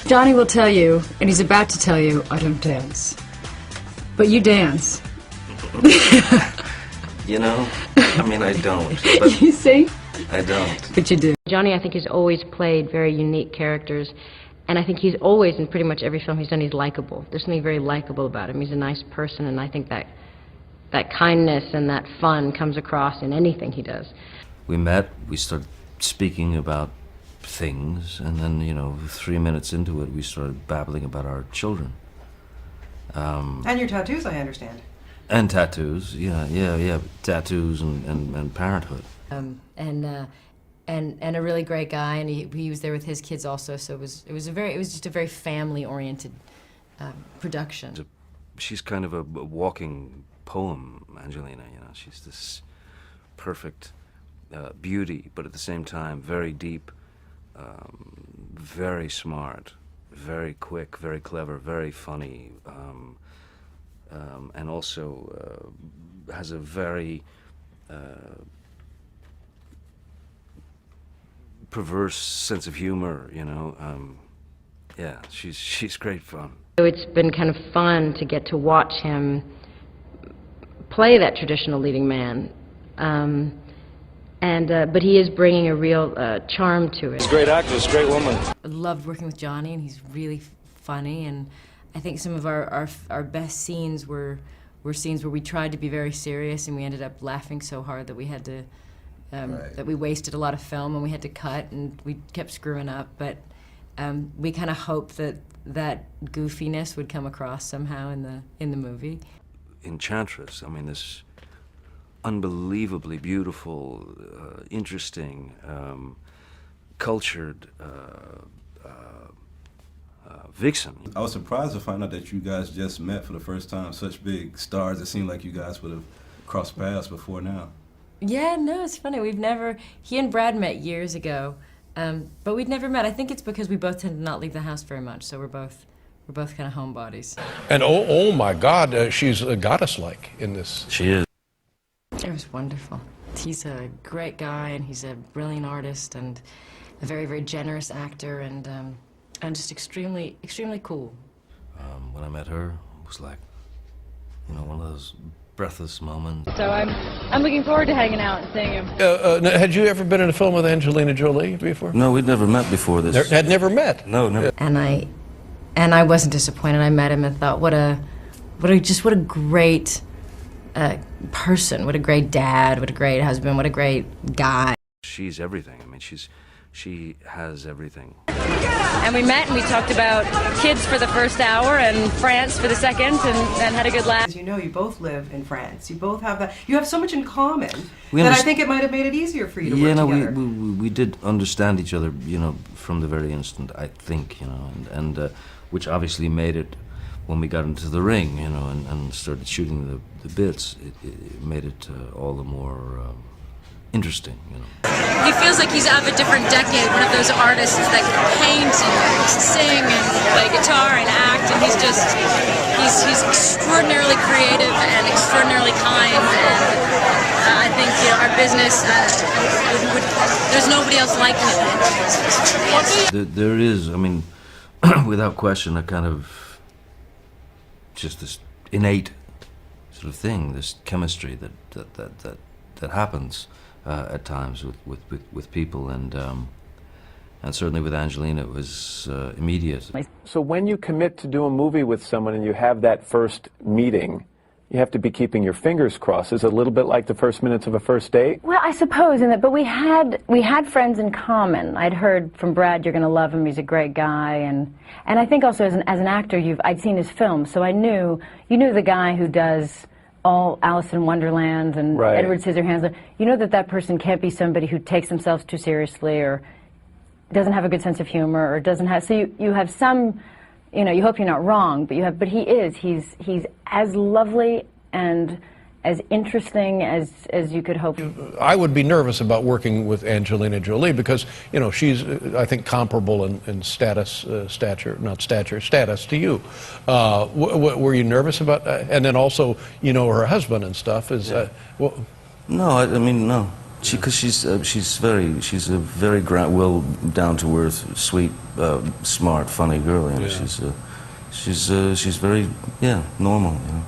Johnny will tell you, and he's about to tell you, I don't dance. But you dance. You know, I mean, I don't. But You see? I don't. But you do. Johnny, I think, has always played very unique characters, and I think he's always, in pretty much every film he's done, he's likable. There's something very likable about him. He's a nice person, and I think that kindness and that fun comes across in anything he does. We met, we started speaking about things, and then, you know, 3 minutes into it, we started babbling about our children. And your tattoos, I understand. And tattoos, yeah, tattoos and parenthood. And a really great guy, and he was there with his kids also. So it was just a very family-oriented production. She's kind of a walking poem, Angelina. You know, she's this perfect beauty, but at the same time very deep, very smart, very quick, very clever, very funny, and also has a very perverse sense of humor, you know. Yeah, she's great fun. So it's been kind of fun to get to watch him play that traditional leading man, but he is bringing a real charm to it. He's a great actress, great woman. I loved working with Johnny, and he's really funny, and I think some of our best scenes were scenes where we tried to be very serious, and we ended up laughing so hard that we had to that we wasted a lot of film, and we had to cut, and we kept screwing up. But we kind of hoped that goofiness would come across somehow in the movie. Enchantress, I mean, this unbelievably beautiful, interesting, cultured vixen. I was surprised to find out that you guys just met for the first time. Such big stars. It seemed like you guys would have crossed paths before now. Yeah, no, it's funny. He and Brad met years ago, but we'd never met. I think it's because we both tend to not leave the house very much, so we're both kind of homebodies. And oh my God, she's a goddess-like in this. She is. It was wonderful. He's a great guy, and he's a brilliant artist, and a very, very generous actor, and just extremely, extremely cool. When I met her, it was like, you know, one of those breathless moments. So I'm looking forward to hanging out and seeing him. Had you ever been in a film with Angelina Jolie before? No, we'd never met before this. Had never met? No, never. And I wasn't disappointed. I met him and thought, what a great person, what a great dad, what a great husband, what a great guy. She's everything. I mean, she has everything. And we met and we talked about kids for the first hour and France for the second, and had a good laugh. As you know, you both live in France. You both have that. You have so much in common that I think it might have made it easier for you to work together. We did understand each other, you know, from the very instant, I think, you know, and which obviously made it, when we got into the ring, you know, and started shooting the bits, it made it all the more interesting, you know. He feels like he's of a different decade, one of those artists that can paint and sing and play guitar and act, and he's extraordinarily creative and extraordinarily kind, and I think, you know, our business, there's nobody else like him. There is, I mean, without question, a kind of just this innate sort of thing, this chemistry that happens at times with people, and certainly with Angelina, it was immediate. So when you commit to do a movie with someone and you have that first meeting, you have to be keeping your fingers crossed. Is it a little bit like the first minutes of a first date? Well, I suppose, but we had friends in common. I'd heard from Brad, you're going to love him, he's a great guy, and I think also as an actor, I'd seen his films, so I knew, you knew the guy who does all Alice in Wonderland and right. Edward Scissorhands. You know that person can't be somebody who takes themselves too seriously or doesn't have a good sense of humor or doesn't have, so you have some, you know, you hope you're not wrong, but he's as lovely and as interesting as you could hope. I would be nervous about working with Angelina Jolie because, you know, she's, I think, comparable in status to you. Were you nervous about that? And then also, you know, her husband and stuff is, well... No, I mean, no. Because she's a very down to earth, sweet, smart, funny girl. You know? She's very normal. You know?